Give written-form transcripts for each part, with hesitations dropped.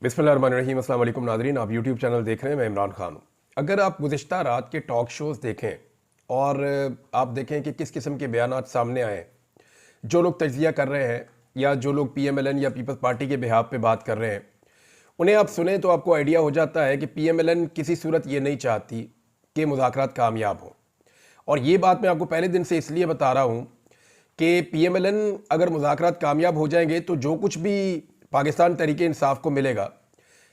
बिस्मिल्लाहिर्रहमानिर्रहीम। अस्सलाम वालेकुम नाज़रीन, आप यूट्यूब चैनल देख रहे हैं। मैं इमरान खान हूँ। अगर आप गुज़िश्ता रात के टॉक शोज़ देखें और आप देखें कि किस किस्म के बयानात सामने आए, जो लोग तज्ज़िया कर रहे हैं या जो लोग PMLN या पीपल्स पार्टी के बिहाफ पे बात कर रहे हैं, उन्हें आप सुने तो आपको आइडिया हो जाता है कि PMLN किसी सूरत ये नहीं चाहती कि मुज़ाकरात कामयाब हों। और ये बात मैं आपको पहले दिन से इसलिए बता रहा हूँ कि PMLN अगर मुज़ाकरात कामयाब हो जाएंगे तो जो कुछ भी पाकिस्तान तहरीक इंसाफ को मिलेगा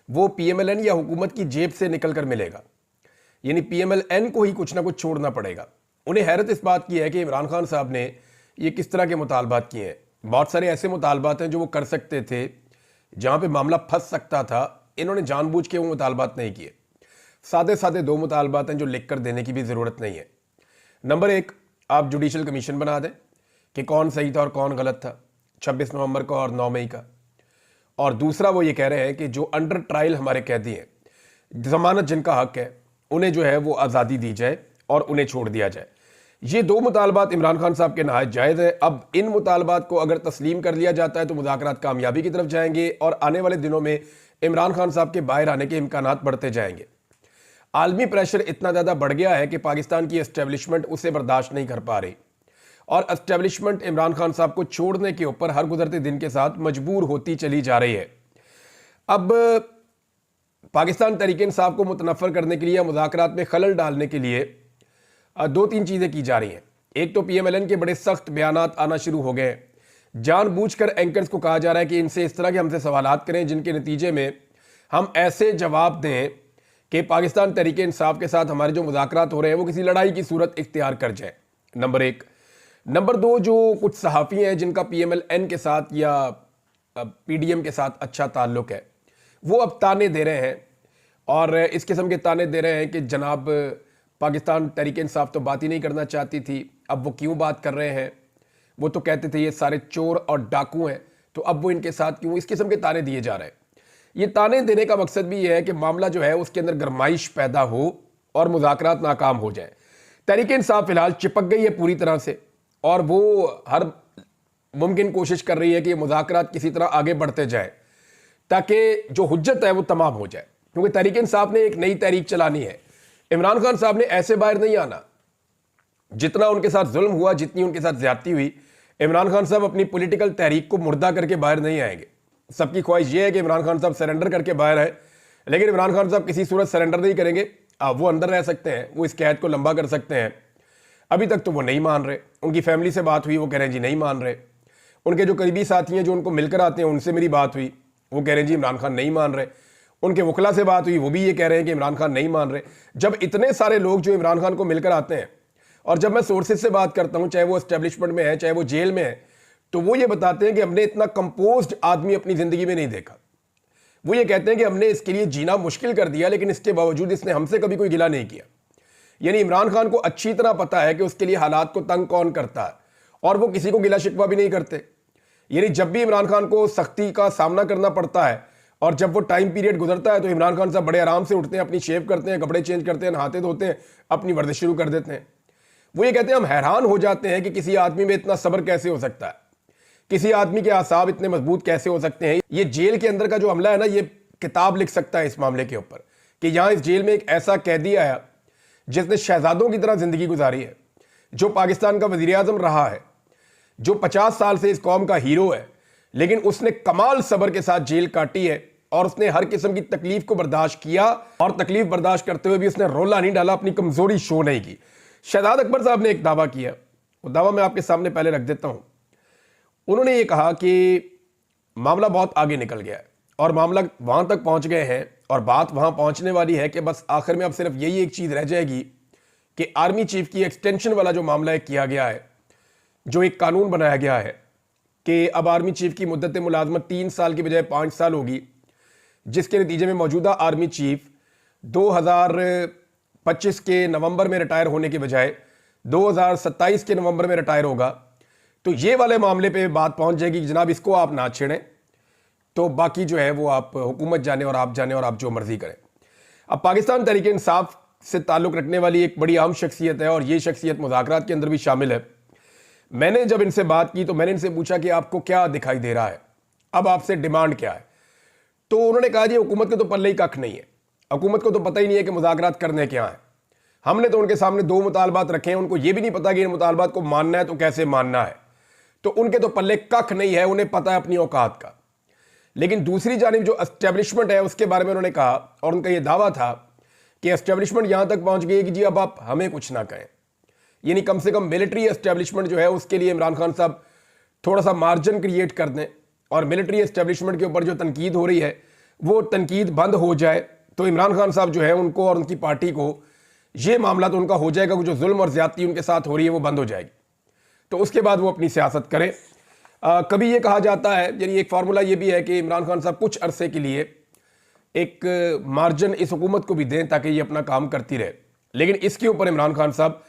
वो PMLN या हुकूमत की जेब से निकल कर मिलेगा, यानी PMLN को ही कुछ ना कुछ छोड़ना पड़ेगा। उन्हें हैरत इस बात की है कि इमरान खान साहब ने ये किस तरह के मुतालबात किए हैं। बहुत सारे ऐसे मुतालबात हैं जो वो कर सकते थे, जहाँ पे मामला फंस सकता था। इन्होंने जानबूझ के वो मुतालबात नहीं किए। सादे सादे दो मुतालबात हैं जो लिख कर देने की भी ज़रूरत नहीं है। नंबर एक, आप जुडिशल कमीशन बना दें कि कौन सही था और कौन गलत था 26 नवंबर का और 9 मई का। और दूसरा वो ये कह रहे हैं कि जो अंडर ट्रायल हमारे कैदी हैं, जमानत जिनका हक है, उन्हें जो है वो आज़ादी दी जाए और उन्हें छोड़ दिया जाए। ये दो मुतालबात इमरान खान साहब के नहायत जायज़ है। अब इन मुतालबात को अगर तस्लीम कर लिया जाता है तो मुज़ाकरात कामयाबी की तरफ जाएंगे और आने वाले दिनों में इमरान खान साहब के बाहर आने के इम्कानात बढ़ते जाएंगे। आलमी प्रेशर इतना ज़्यादा बढ़ गया है कि पाकिस्तान की एस्टेब्लिशमेंट उसे बर्दाश्त नहीं कर पा रही और एस्टेब्लिशमेंट इमरान खान साहब को छोड़ने के ऊपर हर गुजरते दिन के साथ मजबूर होती चली जा रही है। अब पाकिस्तान तहरीक इंसाफ को मुतनफ़र करने के लिए, मुज़ाकरात में खलल डालने के लिए दो तीन चीज़ें की जा रही हैं। एक तो PMLN के बड़े सख्त बयानात आना शुरू हो गए हैं। जानबूझकर एंकर्स को कहा जा रहा है कि इनसे इस तरह के हमसे सवालात करें जिनके नतीजे में हम ऐसे जवाब दें कि पाकिस्तान तहरीक इंसाफ के साथ हमारे जो मुज़ाकरात हो रहे हैं वो किसी लड़ाई की सूरत इख्तियार कर जाए। नंबर एक। नंबर दो, जो कुछ सहाफ़ी हैं जिनका PMLN के साथ या PDM के साथ अच्छा ताल्लुक़ है, वो अब ताने दे रहे हैं और इस किस्म के ताने दे रहे हैं कि जनाब पाकिस्तान तहरीक इंसाफ तो बात ही नहीं करना चाहती थी, अब वो क्यों बात कर रहे हैं। वो तो कहते थे ये सारे चोर और डाकू हैं, तो अब वो इनके साथ क्यों। इस किस्म के ताने दिए जा रहे हैं। ये ताने देने का मकसद भी ये है कि मामला जो है उसके अंदर गरमाइश पैदा हो और मुज़ाकरात नाकाम हो जाए। तहरीक इंसाफ फिलहाल चिपक गई है पूरी तरह से और वो हर मुमकिन कोशिश कर रही है कि मुज़ाकरात किसी तरह आगे बढ़ते जाए ताकि जो हुज्जत है वो तमाम हो जाए। क्योंकि तहरीक इंसाफ ने एक नई तहरीक चलानी है। इमरान खान साहब ने ऐसे बाहर नहीं आना। जितना उनके साथ जुल्म हुआ, जितनी उनके साथ ज्यादती हुई, इमरान खान साहब अपनी पॉलिटिकल तहरीक को मुर्दा करके बाहर नहीं आएंगे। सबकी ख्वाहिश ये है कि इमरान खान साहब सरेंडर करके बाहर आए, लेकिन इमरान खान साहब किसी सूरत सरेंडर नहीं करेंगे। वो अंदर रह सकते हैं, वो इस कैद को लंबा कर सकते हैं। अभी तक तो वो नहीं मान रहे। उनकी फैमिली से बात हुई, वो कह रहे हैं जी नहीं मान रहे। उनके जो करीबी साथी हैं जो उनको मिलकर आते हैं, उनसे मेरी बात हुई, वो कह रहे हैं जी इमरान खान नहीं मान रहे। उनके वकला से बात हुई, वो भी ये कह रहे हैं कि इमरान खान नहीं मान रहे। जब इतने सारे लोग जो इमरान खान को मिलकर आते हैं और जब मैं सोर्सेज से बात करता हूं, चाहे वो एस्टेब्लिशमेंट में है चाहे वो जेल में है, तो वो ये बताते हैं कि हमने इतना कंपोज्ड आदमी अपनी जिंदगी में नहीं देखा। वो ये कहते हैं कि हमने इसके लिए जीना मुश्किल कर दिया, लेकिन इसके बावजूद इसने हमसे कभी कोई गिला नहीं किया। यानी इमरान खान को अच्छी तरह पता है कि उसके लिए हालात को तंग कौन करता है और वो किसी को गिला शिकवा भी नहीं करते। यानी जब भी इमरान खान को सख्ती का सामना करना पड़ता है और जब वो टाइम पीरियड गुजरता है तो इमरान खान साहब बड़े आराम से उठते हैं, अपनी शेव करते हैं, कपड़े चेंज करते हैं, नहाते धोते हैं, अपनी वर्जिश शुरू कर देते हैं। वो ये कहते हैं हम हैरान हो जाते हैं कि किसी आदमी में इतना सब्र कैसे हो सकता है, किसी आदमी के आसाब इतने मजबूत कैसे हो सकते हैं। ये जेल के अंदर का जो हमला है ना, ये किताब लिख सकता है इस मामले के ऊपर कि यहाँ इस जेल में एक ऐसा कैदी आया जिसने शहजादों की तरह जिंदगी गुजारी है, जो पाकिस्तान का वजीर आजम रहा है, जो 50 साल से इस कौम का हीरो है, लेकिन उसने कमाल सब्र के साथ जेल काटी है और उसने हर किस्म की तकलीफ को बर्दाश्त किया और तकलीफ बर्दाश्त करते हुए भी उसने रोला नहीं डाला, अपनी कमजोरी शो नहीं की। शहजाद अकबर साहब ने एक दावा किया, वो दावा मैं आपके सामने पहले रख देता हूं। उन्होंने ये कहा कि मामला बहुत आगे निकल गया है और मामला वहां तक पहुंच गए हैं और बात वहां पहुंचने वाली है कि बस आखिर में अब सिर्फ यही एक चीज रह जाएगी कि आर्मी चीफ की एक्सटेंशन वाला जो मामला है किया गया है, जो एक कानून बनाया गया है कि अब आर्मी चीफ की मुद्दत मुलाजमत 3 साल की बजाय 5 साल होगी, जिसके नतीजे में मौजूदा आर्मी चीफ 2025 के नवंबर में रिटायर होने के बजाय 2027 के नवंबर में रिटायर होगा। तो ये वाले मामले पे बात पहुंच जाएगी कि जनाब इसको आप ना छेड़ें, तो बाकी जो है वो आप हुकूमत जाने और आप जाने और आप जो मर्जी करें। अब पाकिस्तान तहरीक इंसाफ से ताल्लुक़ रखने वाली एक बड़ी अहम शख्सियत है और ये शख्सियत मुज़ाकरात के अंदर भी शामिल है। मैंने जब इनसे बात की तो मैंने इनसे पूछा कि आपको क्या दिखाई दे रहा है, अब आपसे डिमांड क्या है। तो उन्होंने कहा जी हुकूमत के तो पल्ले ही कख नहीं है, हुकूमत को तो पता ही नहीं है कि मुज़ाकरात करने क्या है। हमने तो उनके सामने 2 मुतालबात रखे हैं, उनको ये भी नहीं पता कि इन मुतालबात को मानना है तो कैसे मानना है, तो उनके तो पल्ले कख नहीं है, उन्हें पता है अपनी औकात का। लेकिन दूसरी जानिब जो एस्टेब्लिशमेंट है उसके बारे में उन्होंने कहा, और उनका ये दावा था कि एस्टेब्लिशमेंट यहां तक पहुंच गई है कि जी अब आप हमें कुछ ना कहें, यानी कम से कम मिलिट्री एस्टेब्लिशमेंट जो है उसके लिए इमरान खान साहब थोड़ा सा मार्जिन क्रिएट कर दें, और मिलिट्री एस्टेब्लिशमेंट के ऊपर जो तनकीद हो रही है वो तनकीद बंद हो जाए, तो इमरान खान साहब जो है उनको और उनकी पार्टी को ये मामला तो उनका हो जाएगा कि जो जुल्म और ज्यादती उनके साथ हो रही है वो बंद हो जाएगी, तो उसके बाद वो अपनी सियासत करें। कभी ये कहा जाता है, यानी एक फार्मूला ये भी है कि इमरान खान साहब कुछ अरसे के लिए एक मार्जिन इस हुकूमत को भी दें ताकि ये अपना काम करती रहे, लेकिन इसके ऊपर इमरान खान साहब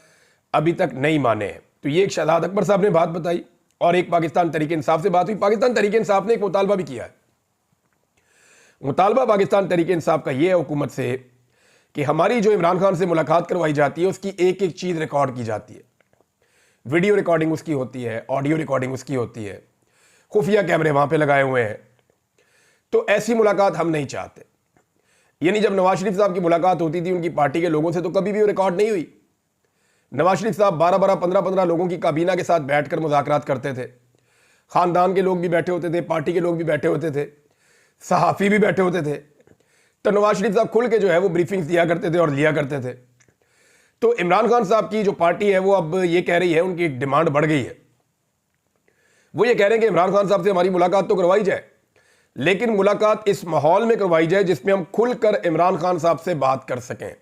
अभी तक नहीं माने हैं। तो ये एक शहजाद अकबर साहब ने बात बताई और एक पाकिस्तान तहरीक इंसाफ से बात हुई। पाकिस्तान तहरीक इंसाफ ने एक मुतालबा भी किया है। मुतालबा पाकिस्तान तहरीक इंसाफ का यह है हुकूमत से कि हमारी जो इमरान खान से मुलाकात करवाई जाती है उसकी एक एक चीज़ रिकॉर्ड की जाती है, वीडियो रिकॉर्डिंग उसकी होती है, ऑडियो रिकॉर्डिंग उसकी होती है, खुफिया कैमरे वहां पे लगाए हुए हैं। तो ऐसी मुलाकात हम नहीं चाहते। यानी जब नवाज शरीफ साहब की मुलाकात होती थी उनकी पार्टी के लोगों से तो कभी भी वो रिकॉर्ड नहीं हुई। नवाज शरीफ साहब 12-12, 15-15 लोगों की काबीना के साथ बैठकर मुज़ाकरात करते थे, खानदान के लोग भी बैठे होते थे, पार्टी के लोग भी बैठे होते थे, सहाफ़ी भी बैठे होते थे। तो नवाज शरीफ साहब खुल के जो है वो ब्रीफिंग्स दिया करते थे और लिया करते थे। तो इमरान खान साहब की जो पार्टी है वो अब ये कह रही है, उनकी एक डिमांड बढ़ गई है, वो ये कह रहे हैं कि इमरान खान साहब से हमारी मुलाकात तो करवाई जाए, लेकिन मुलाकात इस माहौल में करवाई जाए जिसमें हम खुलकर इमरान खान साहब से बात कर सकें।